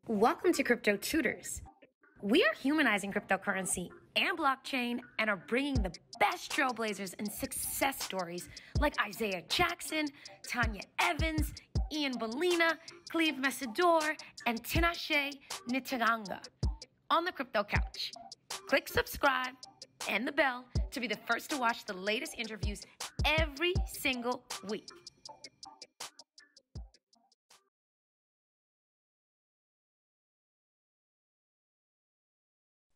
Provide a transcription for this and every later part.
Welcome to Crypto Tutors. We are humanizing cryptocurrency and blockchain and are bringing the best trailblazers and success stories like Isaiah Jackson, Tanya Evans, Ian Bellina, Cleve Messidor, and Tinashe Nitaganga on the Crypto Couch. Click subscribe and the bell to be the first to watch the latest interviews every single week.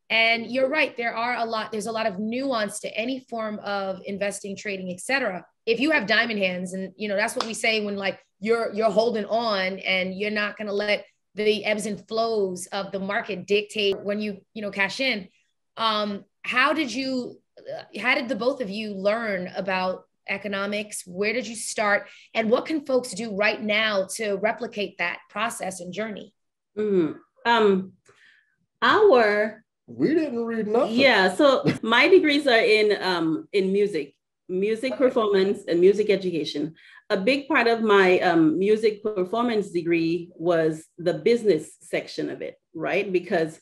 And you're right, there's a lot of nuance to any form of investing, trading, etc. If you have diamond hands, and that's what we say when like you're holding on and you're not going to let the ebbs and flows of the market dictate when you cash in. How did the both of you learn about economics? Where did you start? And what can folks do right now to replicate that process and journey? We didn't read nothing. Yeah, so my degrees are in music performance and music education. A big part of my music performance degree was the business section of it, right? Because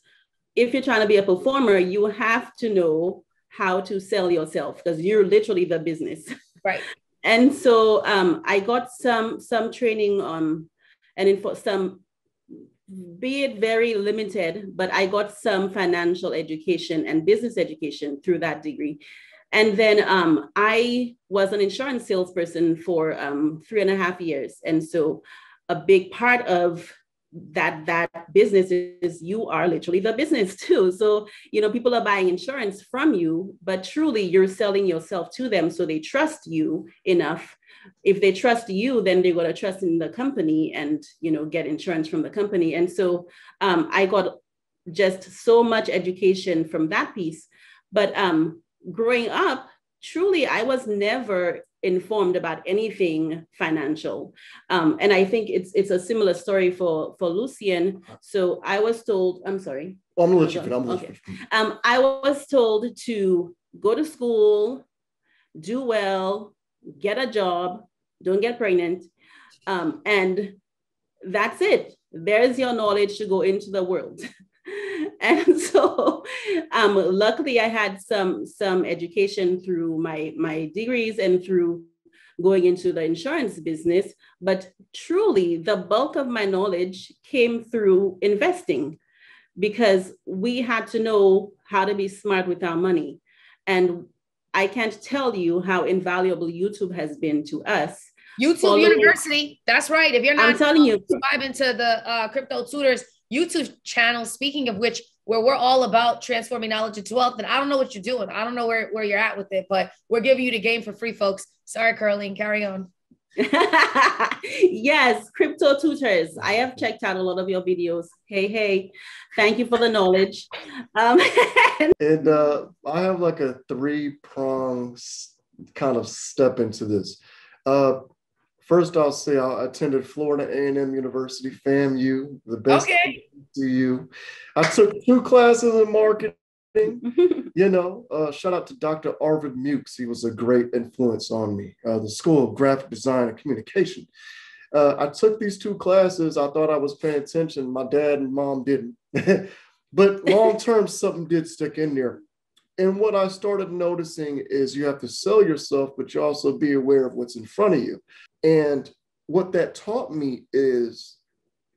if you're trying to be a performer, you have to know how to sell yourself because you're literally the business. Right. And so I got some training on, and some, be it very limited, but I got some financial education and business education through that degree. And then I was an insurance salesperson for 3.5 years. And so a big part of that business is you are literally the business too. So, people are buying insurance from you, but truly you're selling yourself to them. So they trust you enough. If they trust you, then they're going to trust in the company and, get insurance from the company. And so I got just so much education from that piece. But growing up, truly, I was never informed about anything financial. And I think it's a similar story for Lucien. So I was told, I'm sorry. Well, I'm going to let you finish. Okay. I was told to go to school, do well, get a job, don't get pregnant. And that's it. There's your knowledge to go into the world. And so luckily I had some education through my degrees and through going into the insurance business. But truly the bulk of my knowledge came through investing because we had to know how to be smart with our money. And I can't tell you how invaluable YouTube has been to us. YouTube University. That's right. If you're not subscribing to the Crypto Tutors YouTube channel, speaking of which, where we're all about transforming knowledge into wealth, and I don't know what you're doing. I don't know where you're at with it, but we're giving you the game for free, folks. Sorry, Caroline, carry on. Yes, Crypto Tutors. I have checked out a lot of your videos. Hey, thank you for the knowledge. And I have like a 3-pronged kind of step into this. First, I'll say I attended Florida A&M University, FAMU, the best CU. I took 2 classes in marketing. Shout out to Dr. Arvid Mukes. He was a great influence on me. The School of Graphic Design and Communication. I took these 2 classes. I thought I was paying attention. My dad and mom didn't. But long-term, something did stick in there. And what I started noticing is you have to sell yourself, but you also be aware of what's in front of you. And what that taught me is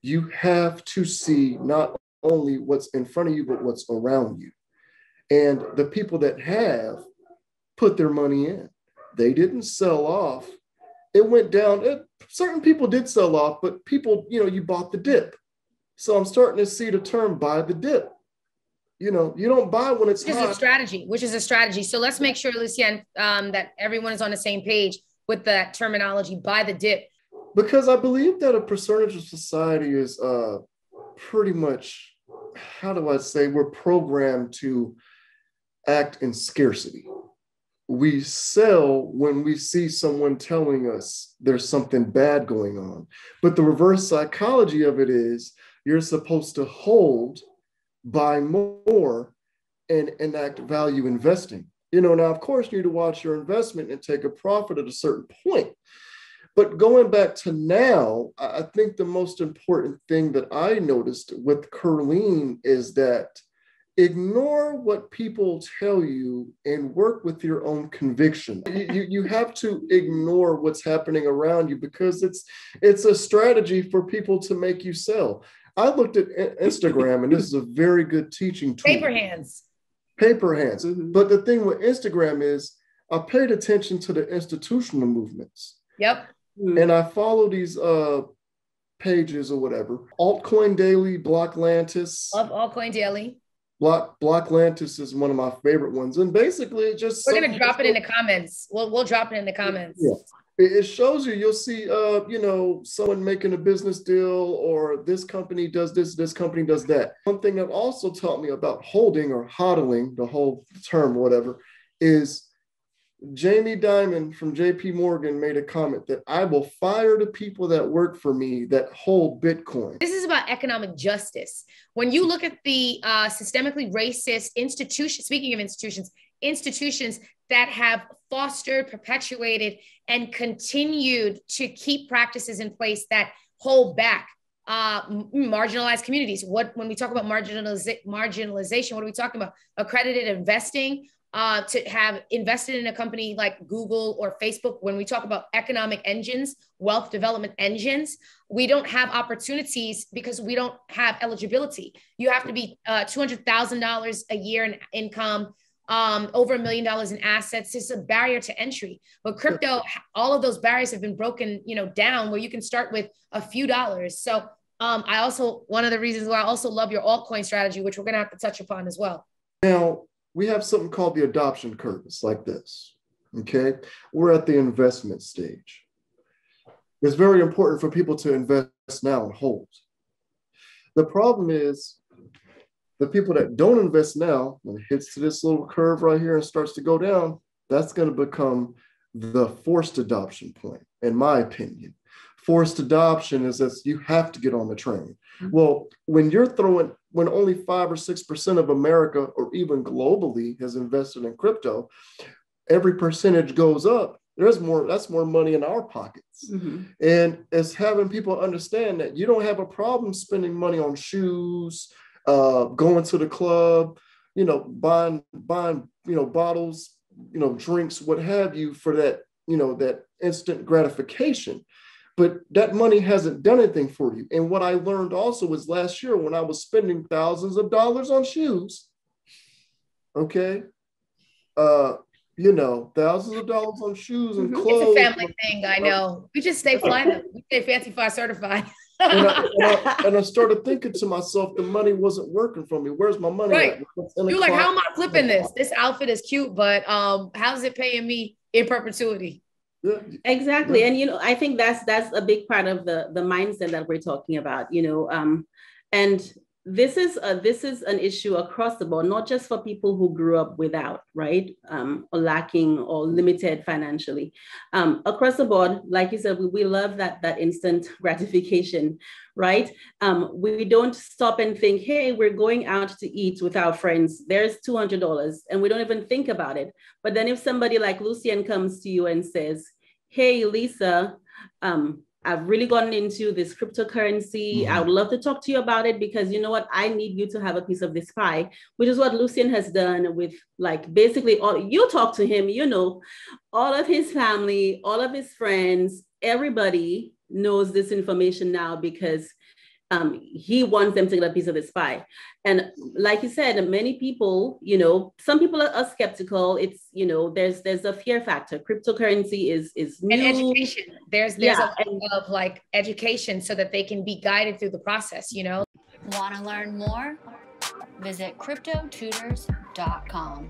you have to see not only what's in front of you, but what's around you. And the people that have put their money in, they didn't sell off. It went down. Certain people did sell off, but people, you bought the dip. So I'm starting to see the term buy the dip. You don't buy when it's hot. Which is a strategy. So let's make sure, Lucien, that everyone is on the same page with that terminology, buy the dip. Because I believe that a percentage of society is pretty much, how do I say, we're programmed to act in scarcity. We sell when we see someone telling us there's something bad going on. But the reverse psychology of it is you're supposed to hold, buy more, and enact value investing. Now, of course, you need to watch your investment and take a profit at a certain point. But going back to now, I think the most important thing that I noticed with Curleen is that ignore what people tell you and work with your own conviction. You have to ignore what's happening around you because it's a strategy for people to make you sell. I looked at Instagram, and this is a very good teaching tool. Paper hands. Paper hands. Mm-hmm. But the thing with Instagram is I paid attention to the institutional movements. Yep. And I follow these pages or whatever. Altcoin Daily, Blocklantis. Love Altcoin Daily. Blocklantis is one of my favorite ones. And basically it just... We're going to drop it in the comments. We'll drop it in the comments. Yeah. It shows you'll see, someone making a business deal, or this company does this company does that. One thing that also taught me about holding or hodling, the whole term, whatever, is Jamie Dimon from JP Morgan made a comment that I will fire the people that work for me that hold Bitcoin. This is about economic justice. When you look at the systemically racist institutions, speaking of institutions that have fostered, perpetuated, and continued to keep practices in place that hold back marginalized communities. When we talk about marginalization, what are we talking about? Accredited investing, to have invested in a company like Google or Facebook. When we talk about economic engines, wealth development engines, we don't have opportunities because we don't have eligibility. You have to be $200,000 a year in income, over $1 million in assets. It's a barrier to entry. But crypto, all of those barriers have been broken, down, where you can start with a few dollars. So one of the reasons why I also love your altcoin strategy, which we're going to have to touch upon as well. Now, we have something called the adoption curve. It's like this, okay? We're at the investment stage. It's very important for people to invest now and hold. The problem is the people that don't invest now, when it hits to this little curve right here and starts to go down, that's going to become the forced adoption point, in my opinion. Forced adoption is that you have to get on the train. Well, when only 5 or 6% of America or even globally has invested in crypto, every percentage goes up. That's more money in our pockets. Mm-hmm. And it's having people understand that you don't have a problem spending money on shoes, going to the club, buying, bottles, drinks, what have you, for that, that instant gratification. But that money hasn't done anything for you. And what I learned also was last year when I was spending thousands of dollars on shoes, okay, thousands of dollars on shoes and clothes. It's a family thing, I know. We just stay fly. We stay Fancy Fly certified. and I started thinking to myself, the money wasn't working for me. Where's my money? Right. You're like, how am I flipping this? This outfit is cute, but how's it paying me in perpetuity? Yeah. Exactly. Yeah. And, I think that's a big part of the mindset that we're talking about, and this is an issue across the board, not just for people who grew up without, right, or lacking or limited financially. Across the board, like you said, we love that instant gratification, right? We don't stop and think, hey, we're going out to eat with our friends. There's $200, and we don't even think about it. But then if somebody like Lucien comes to you and says, hey, Lisa, I've really gotten into this cryptocurrency. Mm-hmm. I would love to talk to you about it because you know what? I need you to have a piece of this pie, which is what Lucien has done with basically you talk to him, all of his family, all of his friends, everybody knows this information now because he wants them to get a piece of his pie. And like you said, many people, some people are skeptical. It's, there's a fear factor. Cryptocurrency is new. And education. There's a thing of education so that they can be guided through the process, Want to learn more? Visit cryptotutors.com.